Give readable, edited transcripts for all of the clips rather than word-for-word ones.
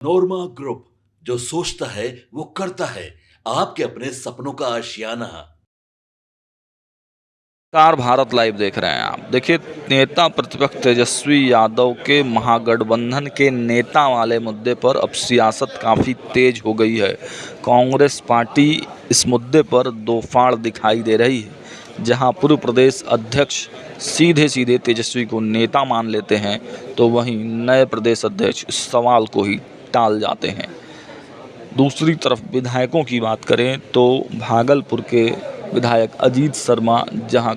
नोरमा group, जो सोचता है वो करता है। आपके अपने सपनों का आशियाना। कार भारत लाइव देख रहे हैं आप। देखिए, नेता प्रतिपक्ष तेजस्वी यादव के महागठबंधन के नेता वाले मुद्दे पर अब सियासत काफ़ी तेज हो गई है। कांग्रेस पार्टी इस मुद्दे पर दो फाड़ दिखाई दे रही है। जहां पूर्व प्रदेश अध्यक्ष सीधे सीधे तेजस्वी को नेता मान लेते हैं, तो वहीं नए प्रदेश अध्यक्ष इस सवाल को ही टाल जाते हैं। दूसरी तरफ विधायकों की बात करें तो भागलपुर के विधायक अजीत शर्मा जहां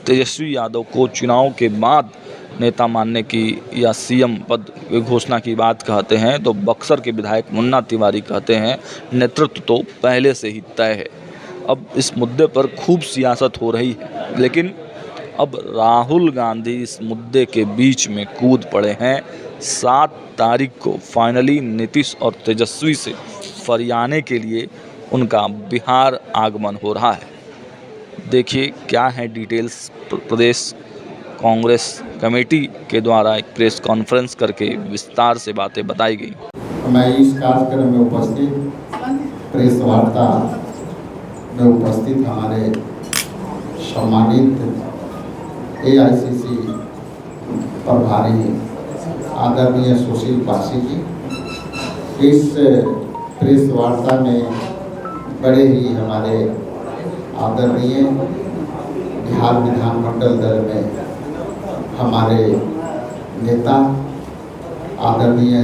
तेजस्वी यादव को चुनाव के बाद नेता मानने की या सीएम पद की घोषणा की बात कहते हैं, तो बक्सर के विधायक मुन्ना तिवारी कहते हैं नेतृत्व तो पहले से ही तय है। अब इस मुद्दे पर खूब सियासत हो रही है, लेकिन अब राहुल गांधी इस मुद्दे के बीच में कूद पड़े हैं। 7 तारीख को फाइनली नीतीश और तेजस्वी से फरियाने के लिए उनका बिहार आगमन हो रहा है। देखिए क्या है डिटेल्स। प्रदेश कांग्रेस कमेटी के द्वारा एक प्रेस कॉन्फ्रेंस करके विस्तार से बातें बताई गई। मैं इस कार्यक्रम में उपस्थित प्रेस वार्ता में उपस्थित हमारे सम्मानित एआईसीसी प्रभारी आदरणीय सुशील पासी जी, इस प्रेस वार्ता में बड़े ही हमारे आदरणीय बिहार विधानमंडल दल में हमारे नेता आदरणीय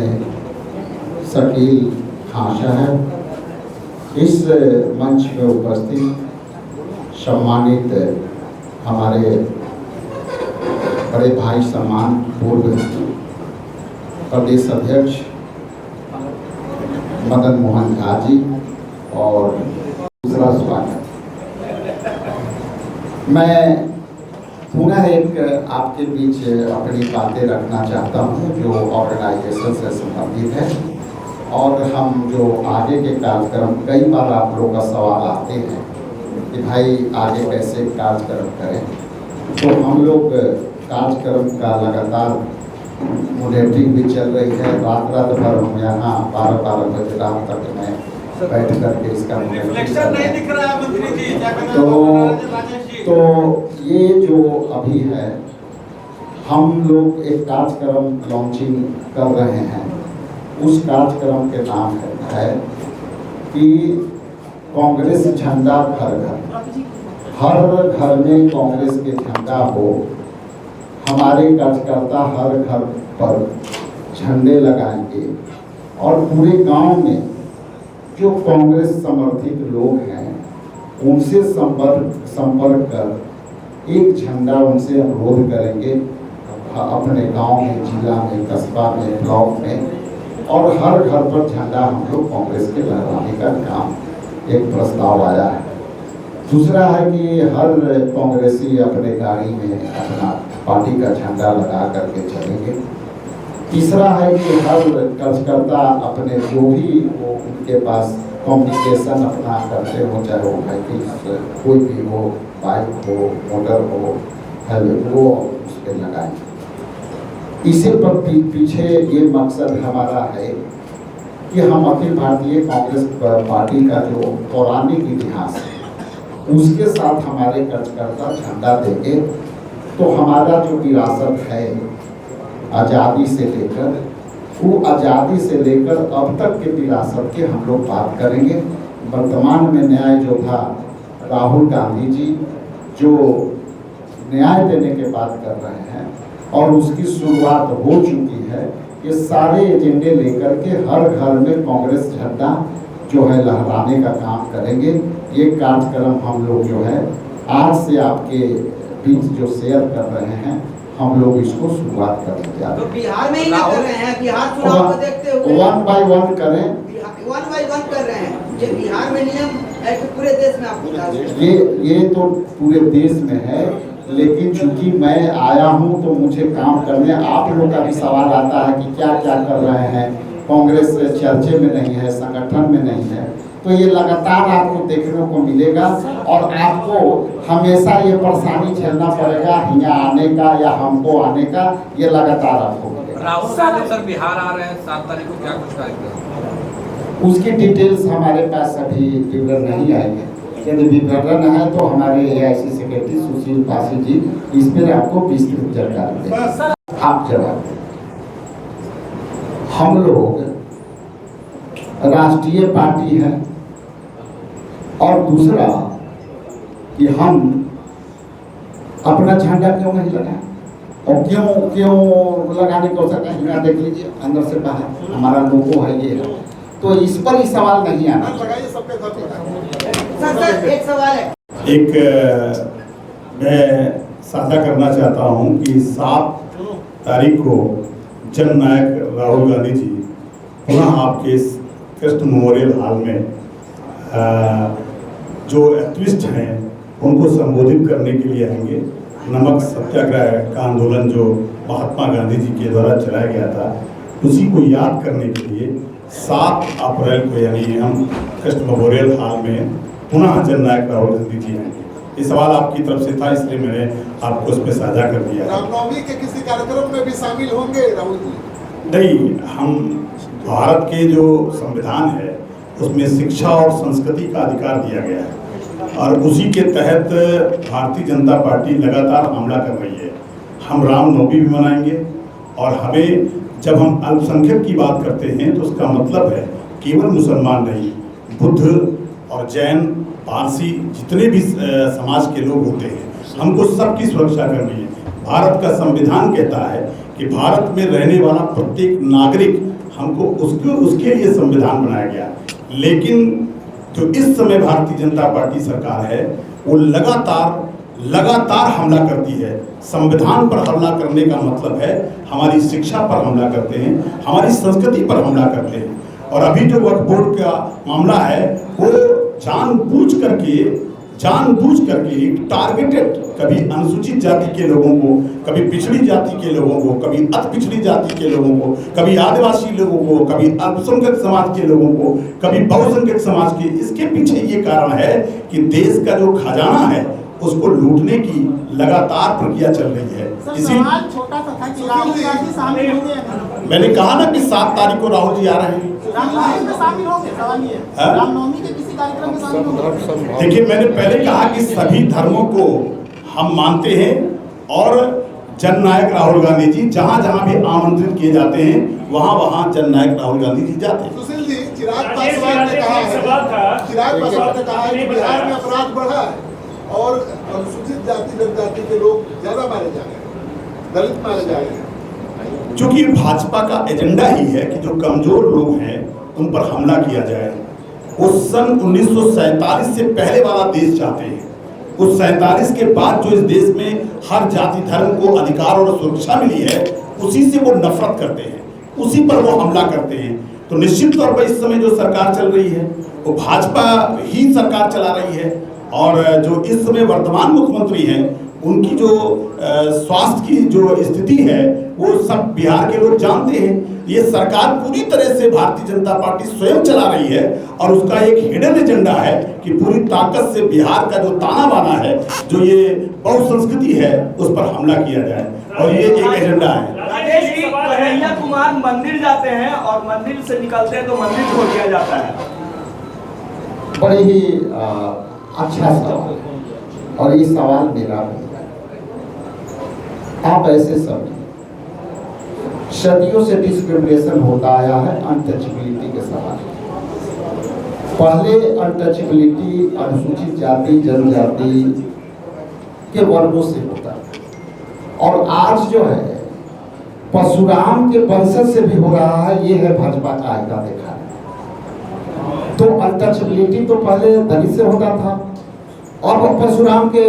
शकील खान साहब, इस मंच में उपस्थित सम्मानित हमारे बड़े भाई सम्मान पूर्व प्रदेश अध्यक्ष मदन मोहन झा जी, और दूसरा स्वागत। मैं पुनः एक आपके बीच अपनी बातें रखना चाहता हूं जो ऑर्गेनाइजेशन से संबंधित है, और हम जो आगे के कार्यक्रम, कई बार आप लोगों का सवाल आते हैं कि भाई आगे कैसे कार्यक्रम करें, तो हम लोग कार्यक्रम का लगातार मॉनिटरिंग भी चल रही है। रात भर हम यहाँ 12-12 बजे रात तक में बैठ करके इसका तो ये जो अभी है, हम लोग एक कार्यक्रम लॉन्चिंग कर रहे हैं। उस कार्यक्रम के नाम है कि कांग्रेस झंडा घर घर, हर घर में कांग्रेस के झंडा हो। हमारे कार्यकर्ता हर घर पर झंडे लगाएंगे और पूरे गांव में जो कांग्रेस समर्थित लोग हैं उनसे संपर्क कर एक झंडा उनसे अनुरोध करेंगे अपने गांव में, जिला में, कस्बा में, ब्लॉक में, और हर घर पर झंडा हम लोग कांग्रेस के लहराने का काम एक प्रस्ताव आया है। दूसरा है कि हर कांग्रेसी अपने गाड़ी में अपना पार्टी का झंडा लगा करके चलेंगे। तीसरा है कि हर कार्यकर्ता अपने जो भी वो उनके पास कम्युनिकेशन अपना करते हो, चाहे वो व्हीकल कोई भी हो, बाइक हो, मोटर हो, वो उस पर लगाएंगे। इसी पर पीछे ये मकसद हमारा है कि हम अखिल भारतीय कांग्रेस पार्टी का जो पौराणिक इतिहास है उसके साथ हमारे कार्यकर्ता झंडा देंगे, तो हमारा जो विरासत है आज़ादी से लेकर, वो आज़ादी से लेकर अब तक के विरासत की हम लोग बात करेंगे। वर्तमान में न्याय योद्धा राहुल गांधी जी जो न्याय देने की बात कर रहे हैं, और उसकी शुरुआत हो चुकी है। ये सारे एजेंडे लेकर के हर घर में कांग्रेस झंडा जो है लहराने का काम करेंगे। ये कार्यक्रम हम लोग जो है आज से आपके बीच जो शेयर कर रहे हैं, हम लोग इसको शुरुआत करने जा रहे हैं। तो बिहार में ही ना कर रहे हैं, बिहार चुनाव को देखते हुए 1 बाय 1 करें, 1 बाय 1 कर रहे हैं। ये बिहार में नियम है कि पूरे देश में आपको ये तो पूरे देश में है, लेकिन चूंकि मैं आया हूं तो मुझे काम करने, आप लोग का भी सवाल आता है कि क्या क्या कर रहे हैं, कांग्रेस चर्चे में नहीं है, संगठन में नहीं है, तो ये लगातार आपको देखने को मिलेगा और आपको हमेशा ये परेशानी झेलना पड़ेगा यहाँ आने का या हमको आने का, ये लगातार आपको मिलेगा। राहुल गांधी सर बिहार आ रहे हैं 7 तारीख को, क्या कुछ कार्यक्रम? उसकी डिटेल्स हमारे पास अभी विवरण नहीं आएंगे, यदि विवरण है तो हमारे AIC सेक्रेटरी सुशील पासी जी इस पर आपको विस्तृत जानकारी देंगे। आप जवाब दें। हम लोग राष्ट्रीय पार्टी है और दूसरा कि हम अपना झंडा क्यों नहीं लगाएं और क्यों लगाने को सकता है, यहाँ देख लीजिए अंदर से बाहर हमारा लोगो है ये, तो इस पर ही सवाल नहीं आना। सर एक सवाल है। एक मैं साझा करना चाहता हूं कि 7 तारीख को जननायक राहुल गांधी जी पुनः आपके इस कृष्ण मेमोरियल हॉल में जो एक्टिविस्ट हैं उनको संबोधित करने के लिए आएंगे। नमक सत्याग्रह का आंदोलन जो महात्मा गांधी जी के द्वारा चलाया गया था, उसी को याद करने के लिए 7 अप्रैल को यानी हम कृष्ण मेमोरियल हॉल में पुनः जननायक राहुल गांधी जी आएंगे। ये सवाल आपकी तरफ से था, इसलिए मैंने आपको उस पर साझा कर दिया। रामनवमी के किसी कार्यक्रम में भी शामिल होंगे राहुल जी? नहीं, हम भारत के जो संविधान है उसमें शिक्षा और संस्कृति का अधिकार दिया गया है और उसी के तहत भारतीय जनता पार्टी लगातार हमला कर रही है। हम रामनवमी भी मनाएंगे और हमें जब हम अल्पसंख्यक की बात करते हैं तो उसका मतलब है केवल मुसलमान नहीं, बुद्ध और जैन, पारसी जितने भी समाज के लोग होते हैं, हमको सबकी सुरक्षा करनी है। भारत का संविधान कहता है कि भारत में रहने वाला प्रत्येक नागरिक, हमको उसके लिए संविधान बनाया गया। लेकिन जो इस समय भारतीय जनता पार्टी सरकार है वो लगातार हमला करती है। संविधान पर हमला करने का मतलब है हमारी शिक्षा पर हमला करते हैं, हमारी संस्कृति पर हमला करते हैं। और अभी जो वक्फ बोर्ड का मामला है वो जानबूझ करके टारगेटेड, कभी अनुसूचित जाति के लोगों को, कभी पिछड़ी जाति के लोगों को, कभी अति पिछड़ी जाति के लोगों को, कभी आदिवासी लोगों को, कभी अल्पसंख्यक समाज के लोगों को, कभी बहुसंख्यक समाज के। इसके पीछे ये कारण है कि देश का जो खजाना है उसको लूटने की लगातार प्रक्रिया चल रही है। इसी छोटा सा था कि राहुल गांधी शामिल होंगे। मैंने कहा ना कि 7 तारीख को राहुल जी आ रहे हैं। रामनवमी में शामिल होंगे, सवाल ये है। रामनवमी के किसी कार्यक्रम में शामिल होंगे? देखिए, मैंने पहले कहा कि सभी धर्मों को हम मानते हैं और जननायक राहुल गांधी जी जहां भी आमंत्रित किए जाते हैं वहां जननायक राहुल गांधी जी जाते हैं। सुशील जी, चिराग पासवान ने कहा है कि बिहार में अपराध बढ़ा है और अनुसूचित जाति जनजाति के लोग ज्यादा मारे जा रहे हैं, दलित मारे जा रहे हैं। चूंकि भाजपा का एजेंडा ही है कि जो कमजोर लोग हैं उन पर हमला किया जाए। वो सन 1947 से पहले वाला देश चाहते हैं। उस 47 के बाद जो इस देश में हर जाति धर्म को अधिकार और सुरक्षा मिली है, उसी से वो नफरत करते हैं, उसी पर वो हमला करते हैं। तो निश्चित तौर पर इस समय जो सरकार चल रही है वो भाजपा ही सरकार चला रही है और जो इस समय वर्तमान मुख्यमंत्री हैं उनकी जो स्वास्थ्य की जो स्थिति है वो सब बिहार के लोग जानते हैं। ये सरकार पूरी तरह से भारतीय जनता पार्टी स्वयं चला रही है और उसका एक हिडन एजेंडा है कि पूरी ताकत से बिहार का जो ताना बाना है, जो ये बहुसंस्कृति है, उस पर हमला किया जाए और ये एक एजेंडा है। कन्हैया कुमार मंदिर जाते हैं और मंदिर से निकलते हैं तो मंदिर छोड़ दिया जाता है। बड़े ही अच्छा सवाल और ये सवाल मेरा भी है। आप ऐसे समझिए, सदियों से डिस्क्रिमिनेशन होता आया है अनटचेबिलिटी के सवाल। पहले अनटचेबिलिटी अनुसूचित जाति जनजाति के वर्गों से होता है और आज जो है परशुराम के वंशज से भी हो रहा है। ये है भाजपा का आइंदा देखा है। तो अनटचेबिलिटी तो पहले दलित से होता था और परशुराम के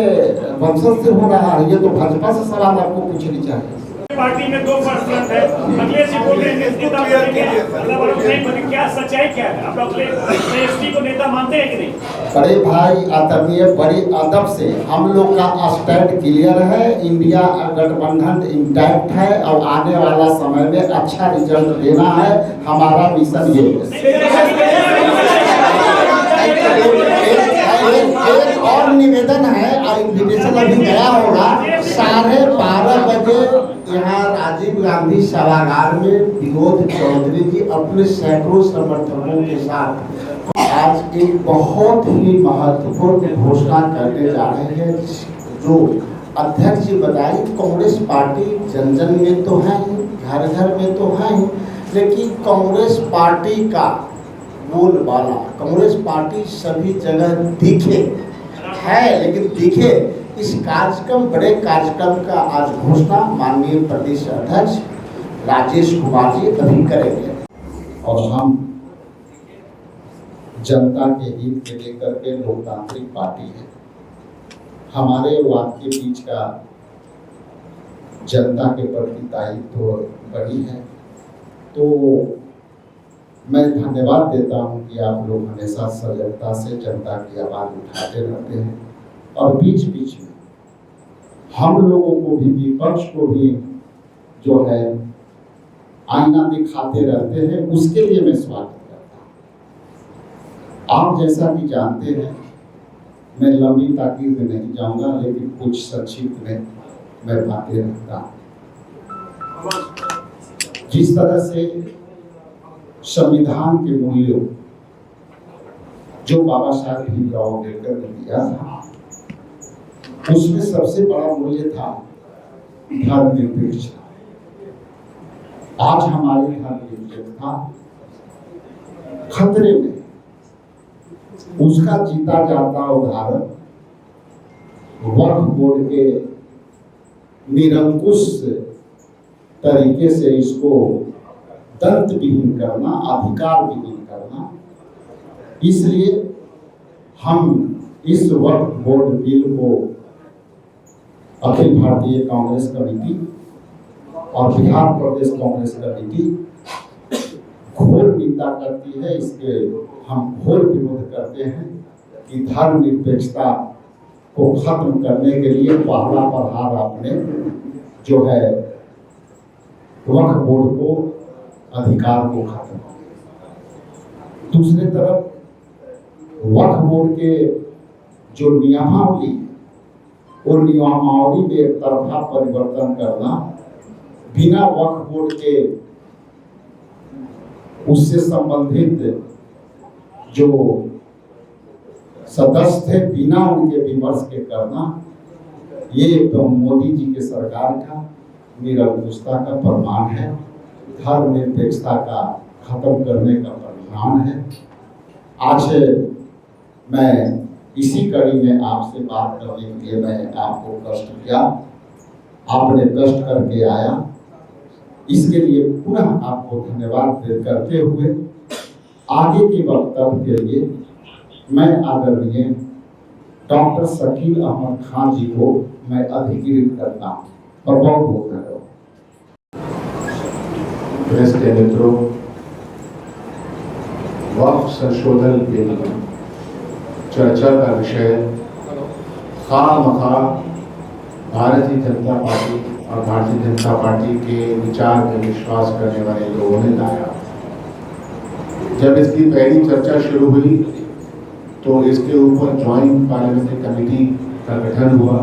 वंशज से हो रहा है। ये तो भाजपा से सवाल आपको पूछनी चाहिए। पार्टी में 2 पर्सन है, अखिलेश जी बोल रहे हैं नेता बनेंगे, क्या सच्चाई क्या है? आप लोग एसटी को नेता मानते हैं कि नहीं? बड़े भाई आदरणीय, बड़ी अदब से हम लोग का स्टैंड क्लियर है। इंडिया गठबंधन इंटैक्ट है और आने वाला समय में अच्छा रिजल्ट देना है। हमारा मिशन ये है। एक और निवेदन है, इन्विटेशन अभी गया होगा। 12:30 बजे यहाँ राजीव गांधी सभागार में विनोद चौधरी जी अपने सैकड़ों समर्थकों के साथ आज एक बहुत ही महत्वपूर्ण घोषणा करने जा रहे हैं, जो अध्यक्ष जी बताई। कांग्रेस पार्टी जन जन में तो है, घर घर में तो है, लेकिन कांग्रेस पार्टी का बोलबाला, कांग्रेस पार्टी सभी जगह दिखे है, लेकिन दिखे इस कार्यक्रम, बड़े कार्यक्रम का आज घोषणा माननीय प्रदेश अध्यक्ष राजेश कुमार जी अभी करेंगे। और हम जनता के हित के लेकर के लोकतांत्रिक पार्टी है। हमारे वाद के बीच का जनता के प्रति दायित्व बड़ी है, तो मैं धन्यवाद देता हूं कि आप लोग हमेशा सजगता से जनता की आवाज़ उठाते रहते हैं और बीच बीच में हम लोगों को भी, विपक्ष को भी जो है आईना दिखाते रहते हैं, उसके लिए मैं स्वागत करता हूँ। आप जैसा कि जानते हैं, मैं लंबी ताकीद में नहीं जाऊंगा, लेकिन कुछ संक्षिप्त में मैं बातें रखता हूँ। जिस तरह से संविधान के मूल्यों जो बाबा साहब भीमराव अम्बेडकर ने दिया था, उसमें सबसे बड़ा मूल्य था धर्मनिरपेक्षता। आज हमारी धर्मनिरपेक्षता खतरे में, उसका जीता जाता उदाहरण वक्फ बोर्ड के निरंकुश तरीके से इसको दंत विहीन करना, अधिकार विहीन करना। इसलिए हम इस वक्फ बोर्ड बिल को अखिल भारतीय कांग्रेस कमेटी और बिहार प्रदेश कांग्रेस कमेटी घोर निंदा करती है। इसके हम घोर विरोध करते हैं कि धर्मनिरपेक्षता को खत्म करने के लिए पहला प्रहार आपने जो है वक्फ बोर्ड को, अधिकार को खत्म किया। दूसरी तरफ वक्फ बोर्ड के जो नियमावली, वो नियमावली में एक तरफा परिवर्तन करना, बिना वक्फ बोर्ड के उससे संबंधित जो सदस्य थे बिना उनके विमर्श के करना, ये तो मोदी जी के सरकार का निरंकुशता का प्रमाण है, धर्मनिरपेक्षता का खत्म करने का परिणाम है। आज मैं इसी कड़ी में आपसे बात करने के लिए मैं आपको कष्ट किया, आपने कष्ट करके आया, इसके लिए पुनः आपको धन्यवाद करते हुए आगे के वक्तव्य के लिए मैं आदरणीय डॉक्टर शकील अहमद खान जी को मैं अधिकृत करता हूँ और बहुत बहुत धन्यवाद। प्रेस के मित्रों, वक्फ संशोधन बिल चर्चा का विषय खामखा भारतीय जनता पार्टी और भारतीय जनता पार्टी के विचार में विश्वास करने वाले लोगों ने लाया। जब इसकी पहली चर्चा शुरू हुई तो इसके ऊपर ज्वाइंट पार्लियामेंट्री कमेटी का गठन हुआ।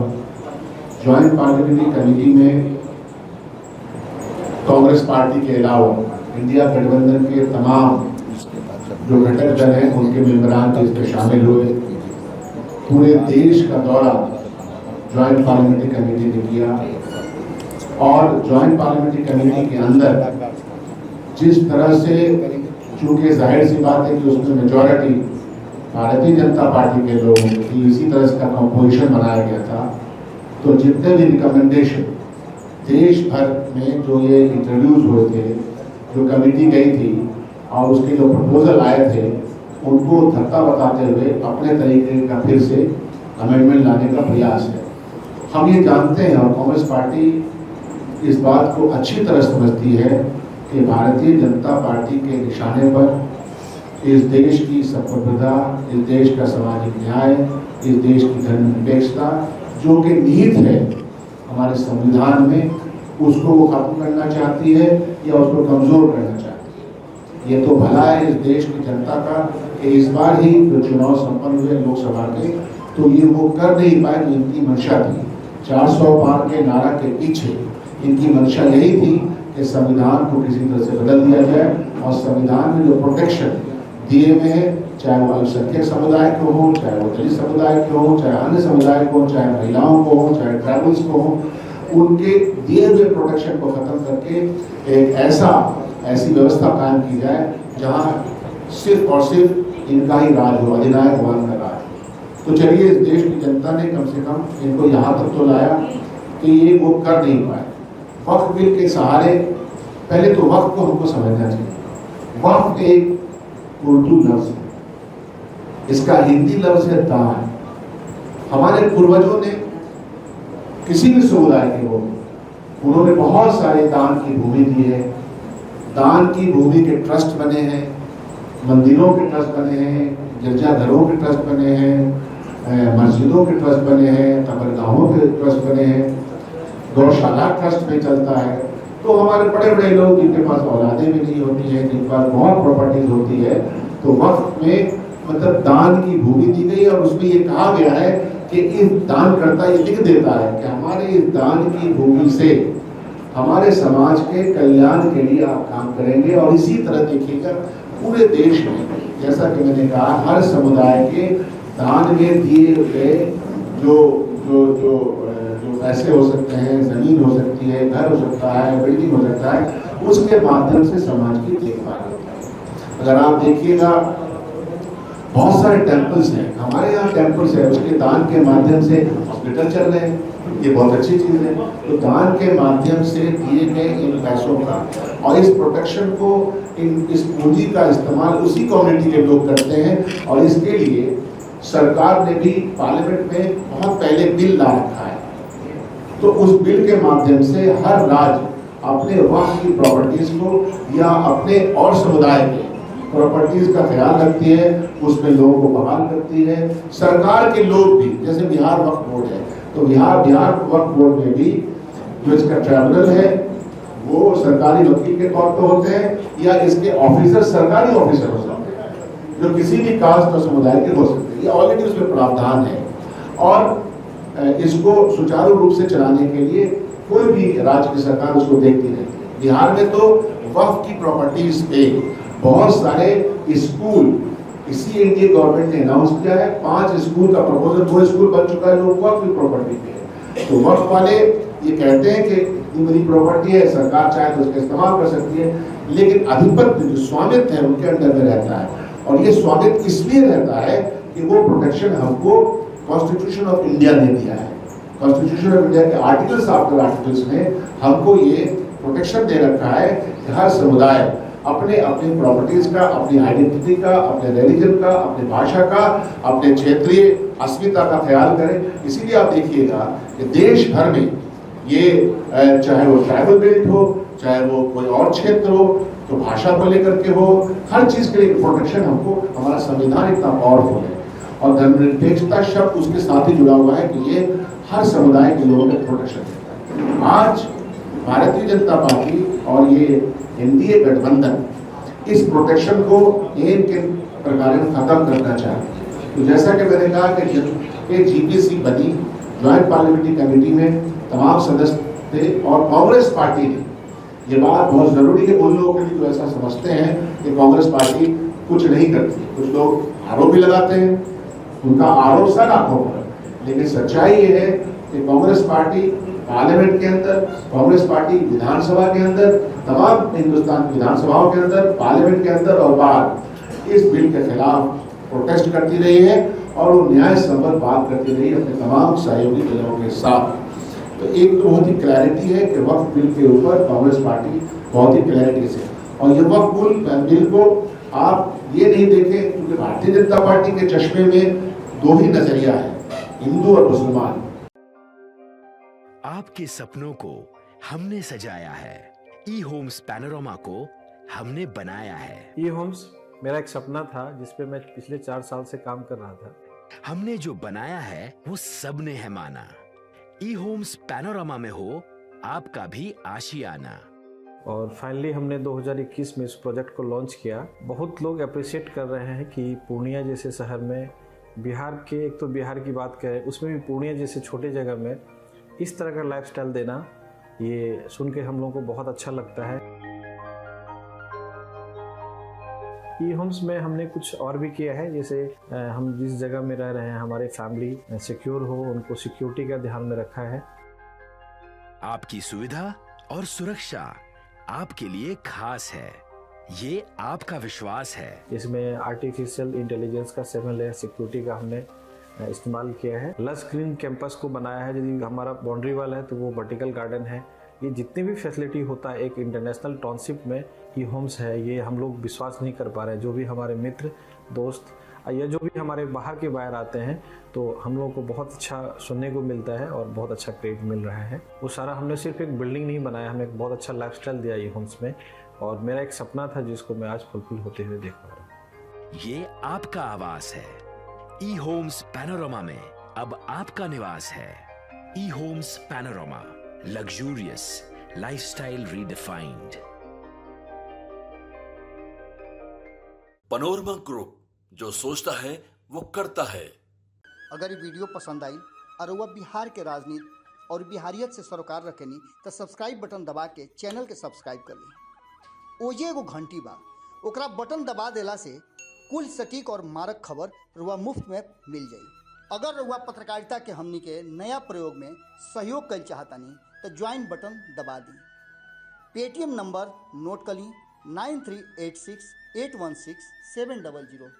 ज्वाइंट पार्लियामेंट्री कमेटी में कांग्रेस पार्टी के अलावा इंडिया गठबंधन के तमाम जो घटक दल हैं उनके मेंबरान इसमें शामिल हुए। पूरे देश का दौरा ज्वाइंट पार्लियामेंट्री कमेटी ने किया और ज्वाइंट पार्लियामेंट्री कमेटी के अंदर जिस तरह से, चूंकि जाहिर सी बात है कि उसमें मेजॉरिटी भारतीय जनता पार्टी के लोगों की, इसी तरह से कंपोजिशन बनाया गया था, तो जितने भी रिकमेंडेशन देश भर में जो ये इंट्रोड्यूस हुए थे, जो कमेटी गई थी और उसके जो प्रपोजल आए थे, उनको धक्का बताते हुए अपने तरीके का फिर से अमेंडमेंट लाने का प्रयास है। हम ये जानते हैं और कांग्रेस पार्टी इस बात को अच्छी तरह समझती है कि भारतीय जनता पार्टी के निशाने पर इस देश की संप्रभुता, इस देश का सामाजिक न्याय, इस देश की धर्मनिरपेक्षता जो कि निहित है हमारे संविधान में, उसको वो खत्म करना चाहती है या उसको कमजोर करना चाहती है। ये तो भला है इस देश की जनता का कि इस बार ही जो चुनाव संपन्न हुए लोकसभा के, तो ये वो कर नहीं पाए जो इनकी मंशा थी। 400 पार के नारा के पीछे इनकी मंशा यही थी कि संविधान को किसी तरह से बदल दिया जाए और संविधान में जो प्रोटेक्शन दिए हुए हैं, चाहे वो अल्पसंख्यक समुदाय को हो, चाहे वो दलित समुदाय को हो, चाहे अन्य समुदाय को, चाहे महिलाओं को हो, चाहे ट्राइबल्स को हो, उनके दिए हुए प्रोटेक्शन को खत्म करके एक ऐसी व्यवस्था कायम की जाए जहां सिर्फ और सिर्फ इनका ही राज हो, अधिनायकवान का राज। तो चलिए, इस देश की जनता ने कम से कम इनको यहाँ तक तो लाया कि ये वो कर नहीं पाए। वक्फ बिल के सहारे, पहले तो वक्फ को हमको समझना चाहिए। वक्फ एक उर्दू लफ्ज है, इसका हिंदी लफ्ज है दान। हमारे पूर्वजों ने किसी भी समुदाय के हो, उन्होंने बहुत सारे दान की भूमि दी है। दान की भूमि के ट्रस्ट बने हैं, मंदिरों के ट्रस्ट बने हैं, गिरजाघरों के ट्रस्ट बने हैं, मस्जिदों के ट्रस्ट बने हैं, कब्रगाहों के ट्रस्ट बने हैं, गौशाला ट्रस्ट में चलता है। तो हमारे बड़े बड़े लोग जिनके पास औलादें भी नहीं होती हैं, जिनके पास बहुत प्रॉपर्टीज होती है, तो वक्फ में मतलब दान की भूमि दी गई और उसमें ये कहा गया है कि इस दान करता ये लिख देता है कि हमारे इस दान की भूमि से हमारे समाज के कल्याण के लिए आप काम करेंगे। और इसी तरह देखिएगा पूरे देश में, जैसा कि मैंने कहा, हर समुदाय के दान में दिए गए जो जो जो जो पैसे हो सकते हैं, जमीन हो सकती है, घर हो सकता है, बिल्डिंग हो सकता है, उसके माध्यम से समाज की देखभाल होती है। अगर आप देखिएगा, बहुत सारे टेम्पल्स हैं, हमारे यहाँ टेम्पल्स है, उसके दान के माध्यम से हॉस्पिटल चल रहे हैं, ये बहुत अच्छी चीज़ है। तो दान के माध्यम से दिए गए इन पैसों का और इस प्रोटेक्शन को, इस पूंजी का इस्तेमाल उसी कम्युनिटी के लोग करते हैं। और इसके लिए सरकार ने भी पार्लियामेंट में बहुत पहले बिल ला रखा है। तो उस बिल के माध्यम से हर राज्य अपने वक्फ की प्रॉपर्टीज को या अपने और समुदाय के प्रॉपर्टीज का ख्याल रखती है, उसमें लोगों को बहाल करती है। सरकार के लोग भी, जैसे बिहार वक्फ बोर्ड है, तो बिहार वक्फ बोर्ड में भी जो इसका ट्रिब्यूनल है वो सरकारी वकील के तौर पर होते हैं या इसके ऑफिसर सरकारी ऑफिसर हो सकते हैं, जो किसी भी कास्ट और समुदाय के हो सकते हैं। ये ऑलरेडी उसमें प्रावधान है और इसको सुचारू रूप से चलाने के लिए कोई भी राज्य की सरकार उसको देखती रहती है। बिहार में तो वक्फ की प्रॉपर्टीज पे बहुत सारे स्कूल इसी एनडीए गवर्नमेंट ने अनाउंस किया है। 5 स्कूल का प्रपोजल, 2 स्कूल बन चुका है जो वक्फ की प्रॉपर्टी पे है। तो वक्फ वाले ये कहते हैं कि इतनी बड़ी प्रॉपर्टी है, सरकार चाहे तो उसका इस्तेमाल कर सकती है, लेकिन अधिपत्य जो स्वामित्व है उनके अंडर में रहता है। और ये स्वामित्व इसलिए रहता है कि वो प्रोटेक्शन हमको कॉन्स्टिट्यूशन ऑफ इंडिया ने दिया है। कॉन्स्टिट्यूशन ऑफ इंडिया के आर्टिकल्स आफ्टर आर्टिकल्स में हमको ये प्रोटेक्शन दे रखा है कि हर समुदाय अपने अपनी प्रॉपर्टीज का, अपनी आइडेंटिटी का, अपने रिलीजन का, अपनी भाषा का, अपने क्षेत्रीय अस्मिता का ख्याल करें। इसीलिए आप देखिएगा कि देश भर में ये चाहे वो ट्राइबल बेल्ट हो, चाहे वो कोई और क्षेत्र हो, तो भाषा को लेकर के हो, हर चीज़ के लिए प्रोटेक्शन हमको, हमारा संविधान इतना पावरफुल है। और धर्मनिरपेक्षता शब्द उसके साथ ही जुड़ा हुआ है कि ये हर समुदाय के लोगों को प्रोटेक्शन देता है। आज भारतीय जनता पार्टी और ये एनडीए गठबंधन इस प्रोटेक्शन को एक प्रकार खत्म करना चाहते हैं। तो जैसा कि मैंने कहा कि जीपीसी बनी, ज्वाइंट पार्लियामेंट्री कमेटी में तमाम सदस्य थे और कांग्रेस पार्टी ने, ये बात बहुत ज़रूरी है उन लोगों के लिए जो ऐसा समझते हैं कि कांग्रेस पार्टी कुछ नहीं करती। कुछ लोग आरोप भी लगाते हैं, उनका आरोप सर आंखों पर, लेकिन सच्चाई ये है कि कांग्रेस पार्टी पार्लियामेंट के अंदर, कांग्रेस पार्टी विधानसभा के अंदर, तमाम हिंदुस्तान विधानसभाओं के अंदर, पार्लियामेंट के अंदर और बाहर इस बिल के खिलाफ प्रोटेस्ट करती रही है और वो न्याय संबद्ध बात करती रही है अपने तमाम सहयोगी दलों के साथ। तो एक तो बहुत ही क्लैरिटी है कि वक्फ बिल के ऊपर कांग्रेस पार्टी बहुत ही क्लैरिटी से, और ये वक्फ बिल को आप ये नहीं देखें क्योंकि भारतीय जनता पार्टी के चश्मे में दो ही नजरिया है, हिंदू और मुसलमान। आपके सपनों को हमने सजाया है, ई होम्स पैनोरामा को हमने बनाया है। ई होम्स मेरा एक सपना था जिस पे मैं पिछले 4 साल से काम कर रहा था। हमने जो बनाया है वो सबने है माना। ई होम्स पैनोरामा में हो आपका भी आशियाना। और फाइनली हमने 2021 में इस प्रोजेक्ट को लॉन्च किया। बहुत लोग अप्रिशिएट कर रहे हैं कि पूर्णिया जैसे शहर में, बिहार के, एक तो बिहार की बात करें उसमें भी पूर्णिया जैसे छोटे जगह में इस तरह का लाइफस्टाइल देना, ये सुन के हम लोगों को बहुत अच्छा लगता है। ई होम्स में हमने कुछ और भी किया है, जैसे हम जिस जगह में रह रहे हैं हमारे फैमिली सिक्योर हो, उनको सिक्योरिटी का ध्यान में रखा है। आपकी सुविधा और सुरक्षा आपके लिए खास है, ये आपका विश्वास है। इसमें आर्टिफिशियल इंटेलिजेंस का 7 लेयर सिक्योरिटी का हमने इस्तेमाल किया है। लस ग्रीन कैंपस को बनाया है। यदि हमारा बाउंड्री वाल है तो वो वर्टिकल गार्डन है। ये जितनी भी फैसिलिटी होता है एक इंटरनेशनल टाउनशिप में, ई होम्स है, ये हम लोग विश्वास नहीं कर पा रहे हैं। जो भी हमारे मित्र दोस्त या जो भी हमारे बाहर के बाहर आते हैं तो हम लोगों को बहुत अच्छा सुनने को मिलता है और बहुत अच्छा क्रेडिट मिल रहा है। वो सारा हमने सिर्फ एक बिल्डिंग नहीं बनाया, हमें एक बहुत अच्छा लाइफस्टाइल दिया ई होम्स में, और मेरा एक सपना था जिसको मैं आज फुलफिल होते हुए देख पा रहा हूँ। ये आपका आवास है। ई होम्स पैनोरामा में अब आपका निवास है। E homes panorama, luxurious lifestyle redefined. Panorama group, जो सोचता है वो करता है। अगर ये वीडियो पसंद आई और वह बिहार के राजनीति और बिहारियत से सरोकार रखेनी तो सब्सक्राइब बटन दबा के चैनल के सब्सक्राइब कर ली। ओजे एगो घंटी बा, ओकरा बटन दबा देला से कुल सटीक और मारक खबर रुआ मुफ्त में मिल जाई। अगर रुआ पत्रकारिता के हमनी के नया प्रयोग में सहयोग कर चाहतानी तो ज्वाइन बटन दबा दी। पेटीएम नंबर नोट कर ली 9386 816 700।